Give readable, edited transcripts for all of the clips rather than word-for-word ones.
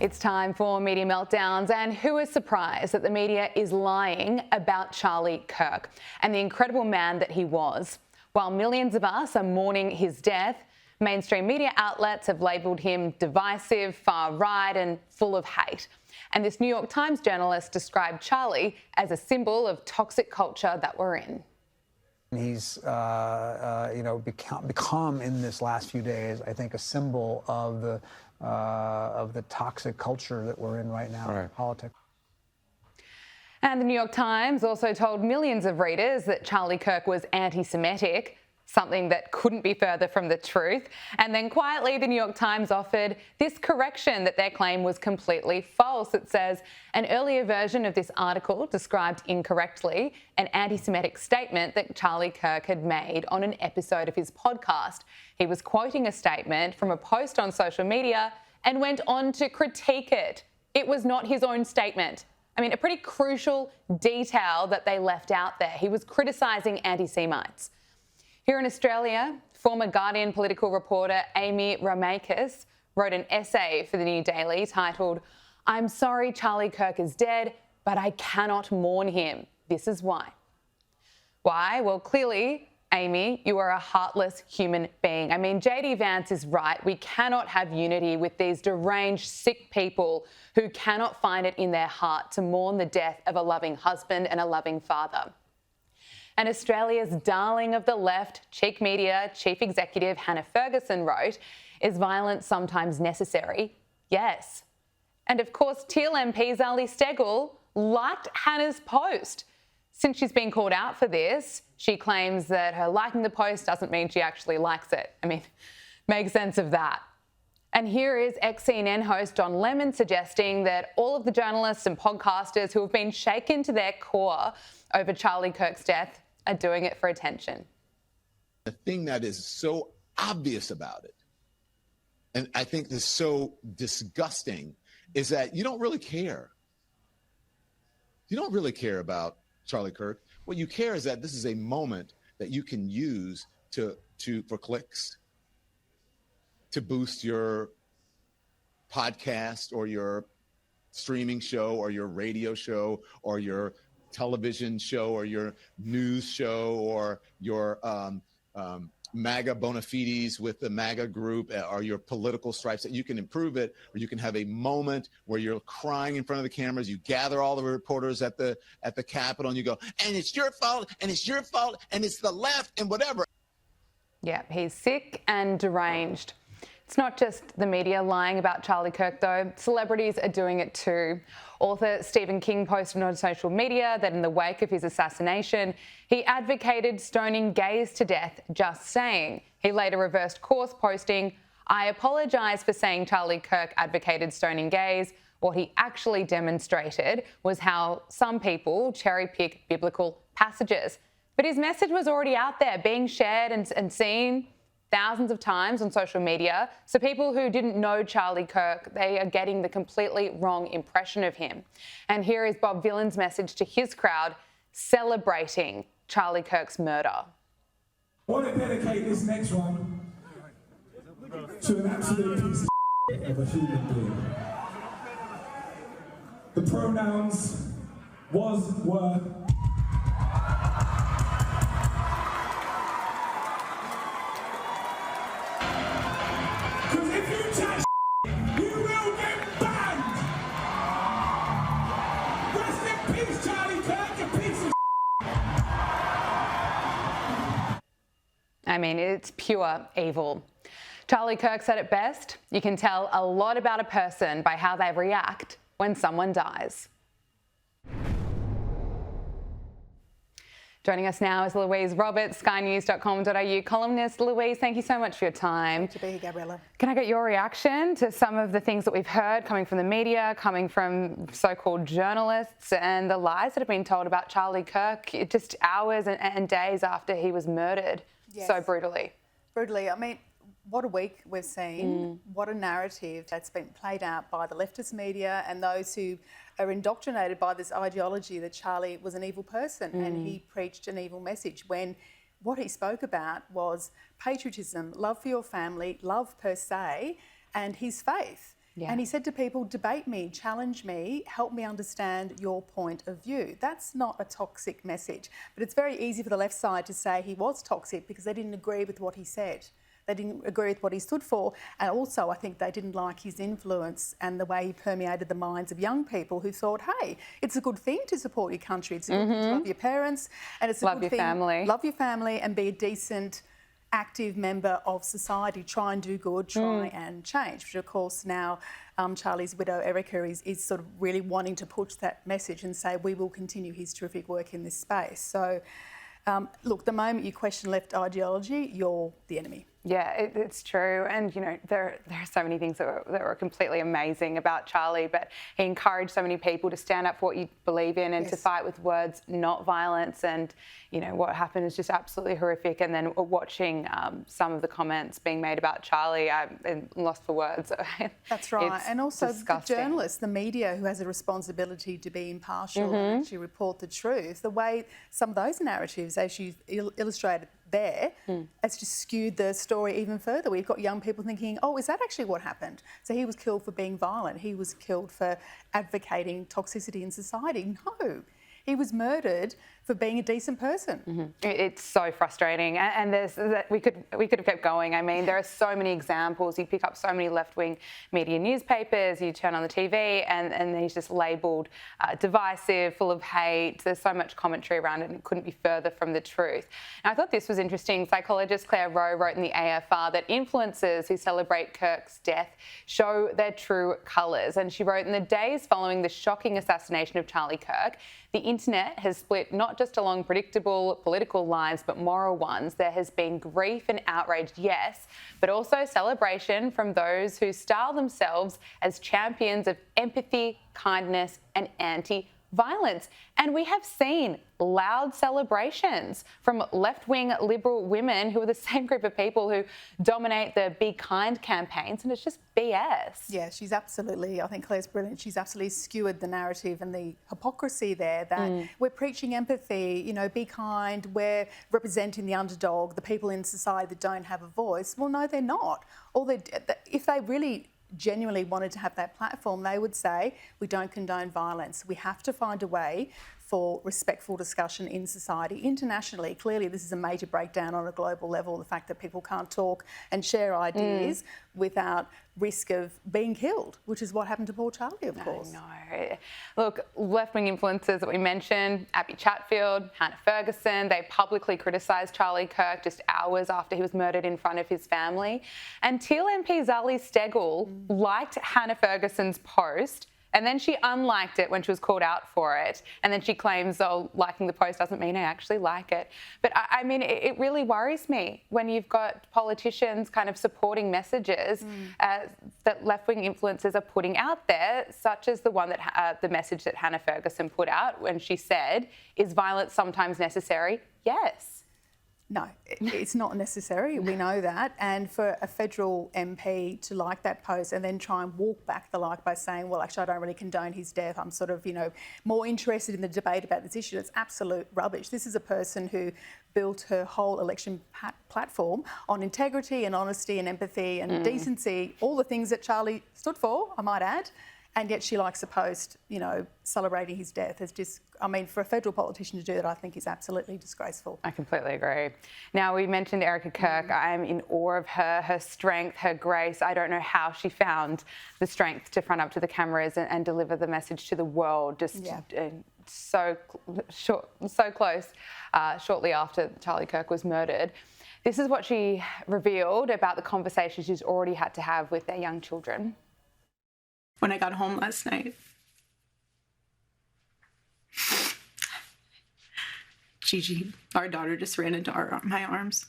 It's time for Media Meltdowns, and who is surprised that the media is lying about Charlie Kirk and the incredible man that he was? While millions of us are mourning his death, mainstream media outlets have labelled him divisive, far-right and full of hate. And this New York Times journalist described Charlie as a symbol of toxic culture that we're in. He's, become in this last few days, I think, a symbol of the toxic culture that we're in right now in politics. And the New York Times also told millions of readers that Charlie Kirk was anti-Semitic, something that couldn't be further from the truth. And then quietly, the New York Times offered this correction that their claim was completely false. It says an earlier version of this article described incorrectly an anti-Semitic statement that Charlie Kirk had made on an episode of his podcast. He was quoting a statement from a post on social media and went on to critique it. It was not his own statement. I mean, a pretty crucial detail that they left out there. He was criticising anti-Semites. Here in Australia, former Guardian political reporter Amy Ramakis wrote an essay for the New Daily titled, "I'm sorry Charlie Kirk is dead, but I cannot mourn him. This is why." Why? Well, clearly, Amy, you are a heartless human being. I mean, JD Vance is right. We cannot have unity with these deranged, sick people who cannot find it in their heart to mourn the death of a loving husband and a loving father. And Australia's darling of the left, Cheek Media chief executive Hannah Ferguson wrote, "Is violence sometimes necessary? Yes." And of course, Teal MP Zali Steggall liked Hannah's post. Since she's been called out for this, she claims that her liking the post doesn't mean she actually likes it. I mean, make sense of that. And here is ex-CNN host Don Lemon suggesting that all of the journalists and podcasters who have been shaken to their core over Charlie Kirk's death are doing it for attention. The thing that is so obvious about it, and I think is so disgusting, is that you don't really care. You don't really care about Charlie Kirk. What you care is that this is a moment that you can use for clicks, to boost your podcast or your streaming show or your radio show or your television show or your news show or your MAGA bona fides with the MAGA group or your political stripes, that you can improve it, or you can have a moment where you're crying in front of the cameras. You gather all the reporters at the Capitol and you go, and it's your fault, and it's your fault, and it's the left and whatever. Yeah, he's sick and deranged. It's not just the media lying about Charlie Kirk, though. Celebrities are doing it too. Author Stephen King posted on social media that in the wake of his assassination, he advocated stoning gays to death, just saying. He later reversed course, posting, "I apologise for saying Charlie Kirk advocated stoning gays. What he actually demonstrated was how some people cherry-pick biblical passages." But his message was already out there, being shared and seen thousands of times on social media. So people who didn't know Charlie Kirk, they are getting the completely wrong impression of him. And here is Bob Vylan's message to his crowd celebrating Charlie Kirk's murder. I want to dedicate this next one to an absolute piece of a human being. The pronouns was, were, I mean, it's pure evil. Charlie Kirk said it best, you can tell a lot about a person by how they react when someone dies. Joining us now is Louise Roberts, skynews.com.au columnist. Louise, thank you so much for your time. Good to be here, Gabriella. Can I get your reaction to some of the things that we've heard coming from the media, coming from so-called journalists, and the lies that have been told about Charlie Kirk just hours and days after he was murdered so brutally? Brutally. I mean, what a week we've seen. What a narrative that's been played out by the leftist media and those who are indoctrinated by this ideology that Charlie was an evil person and he preached an evil message, when what he spoke about was patriotism, love for your family, love per se, and his faith. Yeah. And he said to people, debate me, challenge me, help me understand your point of view. That's not a toxic message. But it's very easy for the left side to say he was toxic because they didn't agree with what he said. They didn't agree with what he stood for. And also, I think they didn't like his influence and the way he permeated the minds of young people who thought, hey, it's a good thing to support your country. It's a good thing to love your parents. And it's a Love good your thing. family. Love your family and be a decent, active member of society. Try and do good, try and change. Which, of course, now Charlie's widow, Erica, is sort of really wanting to push that message and say, we will continue his terrific work in this space. So, look, the moment you question left ideology, you're the enemy. Yeah, it's true. And, you know, there are so many things that were completely amazing about Charlie, but he encouraged so many people to stand up for what you believe in and to fight with words, not violence. And, you know, what happened is just absolutely horrific. And then watching some of the comments being made about Charlie, I'm lost for words. That's right. It's and also disgusting. the journalists, the media, who has a responsibility to be impartial and actually report the truth, the way some of those narratives, as you illustrated there, has just skewed the story even further. We've got young people thinking, oh, is that actually what happened? So he was killed for being violent. He was killed for advocating toxicity in society. No. He was murdered for being a decent person. It's so frustrating, and we could have kept going. I mean, there are so many examples. You pick up so many left-wing media newspapers, you turn on the TV, and he's just labelled divisive, full of hate. There's so much commentary around it, and it couldn't be further from the truth. And I thought this was interesting. Psychologist Claire Rowe wrote in the AFR that influencers who celebrate Kirk's death show their true colours. And she wrote, in the days following the shocking assassination of Charlie Kirk, the internet has split not just along predictable political lines, but moral ones. There has been grief and outrage, yes, but also celebration from those who style themselves as champions of empathy, kindness, and anti-violence. And we have seen loud celebrations from left-wing liberal women who are the same group of people who dominate the Be Kind campaigns, and it's just BS. Yeah, she's absolutely, I think Claire's brilliant. She's absolutely skewered the narrative and the hypocrisy there that we're preaching empathy, you know, be kind, we're representing the underdog, the people in society that don't have a voice. Well, no, they're not. If they really genuinely wanted to have that platform, they would say, we don't condone violence. We have to find a way for respectful discussion in society. Internationally, clearly this is a major breakdown on a global level, the fact that people can't talk and share ideas without risk of being killed, which is what happened to poor Charlie, of course. No. Look, left-wing influencers that we mentioned, Abby Chatfield, Hannah Ferguson, they publicly criticised Charlie Kirk just hours after he was murdered in front of his family. And Teal MP Zali Steggall liked Hannah Ferguson's post, and then she unliked it when she was called out for it. And then she claims, oh, liking the post doesn't mean I actually like it. But I mean, it really worries me when you've got politicians kind of supporting messages that left-wing influencers are putting out there, such as the one that the message that Hannah Ferguson put out when she said, is violence sometimes necessary? Yes. No, it's not necessary. We know that. And for a federal MP to like that post and then try and walk back the like by saying, well, actually, I don't really condone his death. I'm sort of, you know, more interested in the debate about this issue. It's absolute rubbish. This is a person who built her whole election platform on integrity and honesty and empathy and decency, all the things that Charlie stood for, I might add. And yet she likes a post, you know, celebrating his death. It's just, I mean, for a federal politician to do that, I think is absolutely disgraceful. I completely agree. Now, we mentioned Erica Kirk. I am in awe of her strength, her grace. I don't know how she found the strength to front up to the cameras and deliver the message to the world. Just so close shortly after Charlie Kirk was murdered. This is what she revealed about the conversation she's already had to have with their young children. When I got home last night, Gigi, our daughter, just ran into my arms.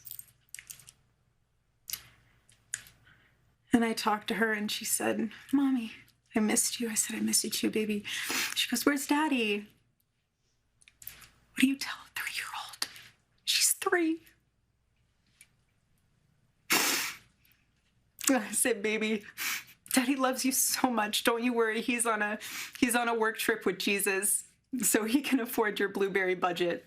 And I talked to her and she said, Mommy, I missed you. I said, I missed you too, baby. She goes, where's Daddy? What do you tell a 3-year-old? She's 3. I said, baby, Daddy loves you so much. Don't you worry. He's on a work trip with Jesus, so he can afford your blueberry budget.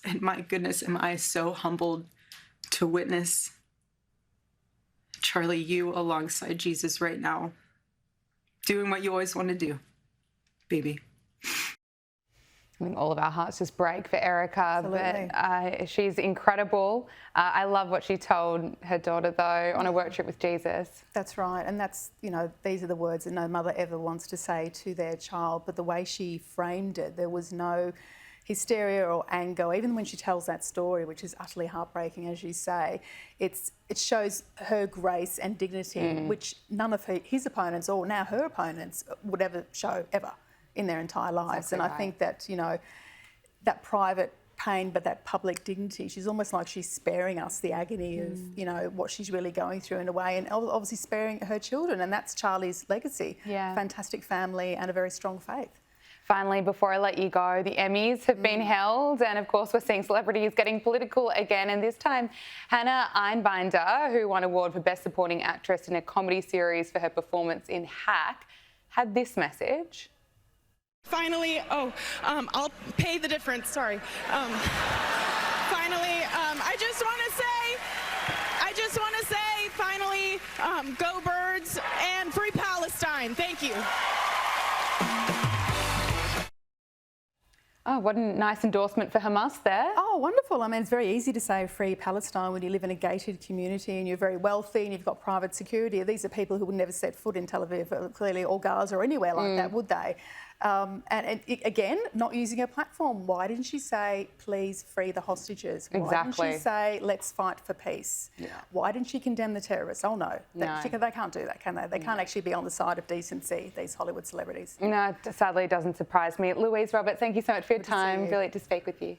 And my goodness, am I so humbled to witness Charlie, you alongside Jesus right now, doing what you always want to do, baby. I think all of our hearts just break for Erica, Absolutely. but she's incredible. I love what she told her daughter, though, on a work trip with Jesus. That's right. And that's, you know, these are the words that no mother ever wants to say to their child. But the way she framed it, there was no hysteria or anger. Even when she tells that story, which is utterly heartbreaking, as you say, it shows her grace and dignity, which none of his opponents or now her opponents would ever show ever in their entire lives. Exactly and I think that, you know, that private pain but that public dignity, she's almost like she's sparing us the agony of, you know, what she's really going through in a way, and obviously sparing her children, and that's Charlie's legacy. Yeah. Fantastic family and a very strong faith. Finally, before I let you go, the Emmys have been held, and of course we're seeing celebrities getting political again, and this time Hannah Einbinder, who won an award for Best Supporting Actress in a comedy series for her performance in Hack, had this message. Finally, I'll pay the difference, sorry. Finally, I just want to say, finally, go Birds and free Palestine. Thank you. Oh, what a nice endorsement for Hamas there. Oh, wonderful. I mean, it's very easy to say free Palestine when you live in a gated community and you're very wealthy and you've got private security. These are people who would never set foot in Tel Aviv, clearly, or Gaza or anywhere like that, would they? Again, not using her platform. Why didn't she say, please free the hostages? Why Exactly. didn't she say, let's fight for peace? Yeah. Why didn't she condemn the terrorists? Oh, no. No. They can't do that, can they? They can't actually be on the side of decency, these Hollywood celebrities. No, sadly, it doesn't surprise me. Louise, Robert, thank you so much for your Good to see time. you. Really to speak with you.